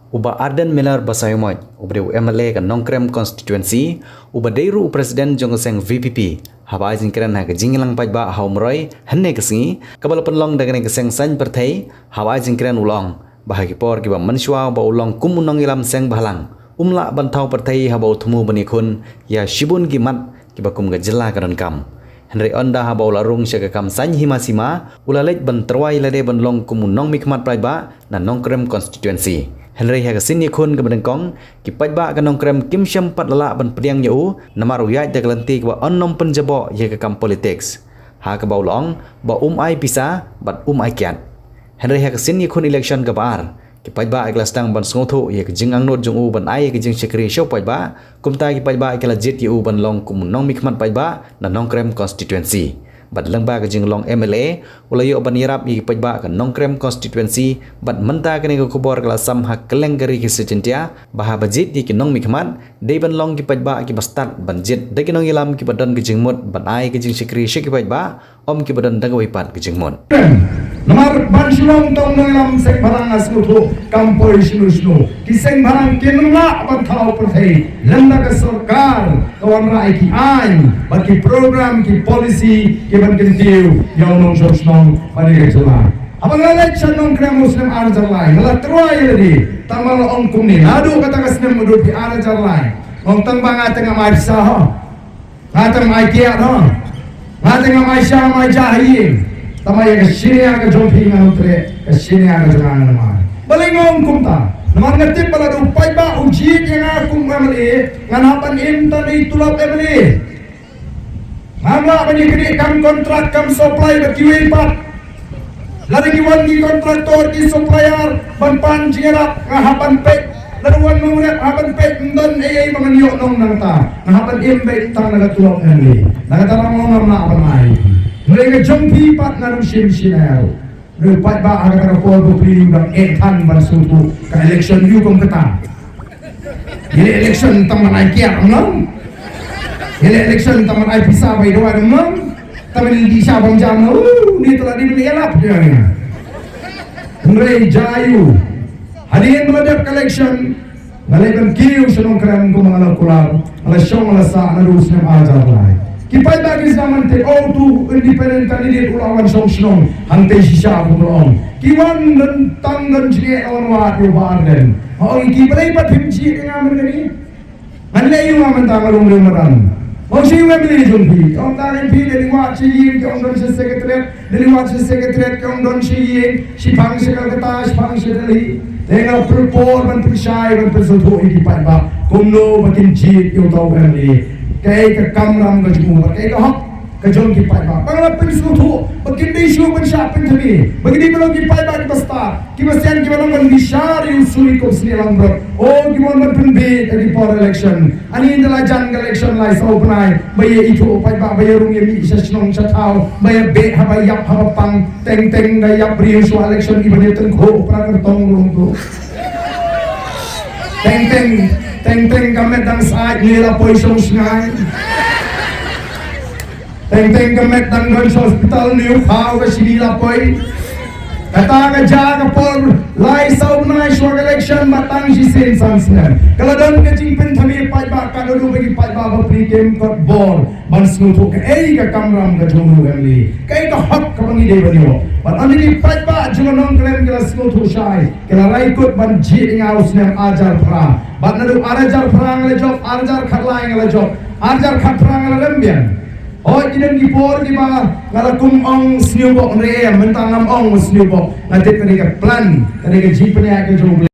uba Arden Miller basaymoy ubre MLA ka Nongkrem constituency uba deiru presiden jongseng VPP haba jingkran ha jinglang pajba haumroy hanne kasingi kabal penlong dagane keseng san perthai haba jingkran ulong bahagi por kiba manswa ba ulong kumunong ilam seng balang umla bantau perthai haba utmu bani khun ya shibun gimat kiba kum ga jilla karan kam Henry Onda haba ularung syaga kam san himasima ulalej ban terwai lade ban long kumunong mikmat praiba na Nongkrem constituency Henry haga sini khun ke bedengkong ki pajba ka Nongkrem kim syam pat lala ban pediang yu namar uyai de kelanti ba onnom penjabo ye ka kam politics ha ka baulong ba ai pisa bat ai kiat Henry haga sini khun election ka bar ki pajba aglas tang ban sngothu ye ka jing angnot jung u ban ai ka jing sekri show pajba kumta ki pajba kala jit yu ban long kumunong mikmat pajba na Nongkrem constituency bat lengba ka jing long MLA ulayo ban yarap i pajba ka Nongkrem constituency bat menta ka ni ko kubor kala sam hak kelengari ki secentia bah bajit ki nong mikmat de ban long ki pajba ki bastat ban jit de ki nong ilam ki badan ki jing mut ban ai ki jing sekri shi ki pajba om ki badan dang wipat ki jing mut Namar ban shulong tong nong ilam sek barang asmutu kampoi shinu ki seng barang kinula ban thau perthai lenda ka sarkar kawan rai ki ai bat ki program ki policy ki ban kintiu yang nong shosnong bani rejula abang election Nongkrem muslim arjar lai ngala truai lagi tamal ong kumni nadu kata kasnem mudu pi arjar lai ong tang banga tengah mai sah ha ngatang mai kiat ha ngatang mai syah mai jahin tamay ka sini ka jompi ngautre ka sini ka jangan nama balingong kumta naman ngatip pala do paiba uji yang aku ngamali nganapan intan itulap emali ngamla bani kini kam kontrak kam supply berkiwi pat lari kiwan ki kontraktor ki supplier ban pan jingerap ngahapan pek laruan mengurep hapan pek ndon ay mangan yok nong nangta ngahapan imbe tang nagatulap emali nagatarang ngomam na apa mai mereka jompi pat narum sim-sinero. Lepas ba agak pol beri udang etan bansutu ke election you kom kata. Ini election taman aikiat ngam. Ini election taman ai pisah bai doa ngam. Taman di sabang jam ni telah dibeli elap dia ni. Mulai jayu. Hadirin meledak election. Ngalekan kiu Nongkrem ko mga lakular. Ala syong ala sa narus ng ajar lai. Kipai bagi zaman te tu independent candidate ulawan song hante sisa pumulong kiwan tentang dan jie on wat yo barden oh kipai pat himci ngamen gani anle yo ngamen tangalung lemeran oh si wemli jumpi on tangen pi dari wat si yim on don secretariat on don si pang sekal kata si pang sekali dengan perpor ban pisai ban pesutu kipai ba kumno bakin jie yo tau gani kay ka kamram ka jumpa kay ka hak ka jom ki paiba bangla pinsutu bagindi shu ban shapin thani bagindi balong ki paiba ki basta ki bastian ki balong ban bishari usuri ko snilang bro o ki mon ban pinbe adi for election ani indala jan election lai so banai baye itu paiba baye rung yemi sesnong chatao baye be haba yap haba pang teng da yap riu su election ibane ten ko pra tong rung ko teng kamet dan saat nila po isong sinay teng kamet dan gan sa hospital niyo kao ka sinila po kata ka jaga por lai sa unay short election matang si sen sansner kaladon ka jingpen thami paiba ka dodo bagi paiba ba pre-game kot ball ban snuto ka ka kamram ka jomu gamli ka hak ka bangi de baniyo ban ani paiba juma Nongkrem kala snuto shai kala raikot ban ji ngaus nem ajar pra ban nadu arajar pra ngale job arajar khatlai ngale job arajar khatra ngale lembian oh jinen ki por di ba ngala kum ong snubok re mentang nam ong snubok ngatit ka plan ka jipne ka jomu